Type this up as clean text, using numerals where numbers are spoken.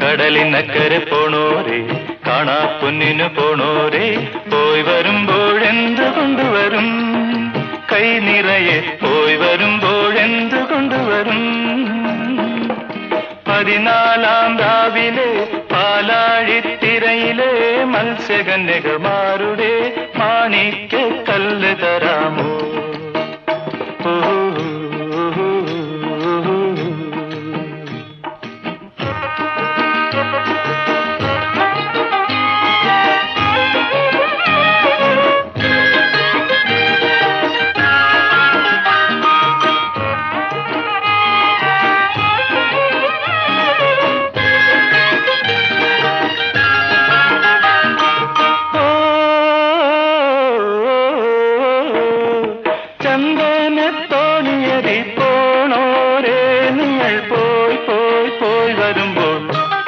കടലിനക്കരെ പോണോരേ, കാണാ പൊന്നിനു പോണോരേ, പോയി വരുമ്പോഴെന്ത് കൊണ്ടുവരും? കൈ നിറയെ പോയി വരുമ്പോഴെന്ത് കൊണ്ടുവരും? 14 രാവിലെ പാലാഴിത്തിരയിലെ മത്സ്യകന്യകമാരുടെ മാണിക്യ കല്ല് തരാമോ?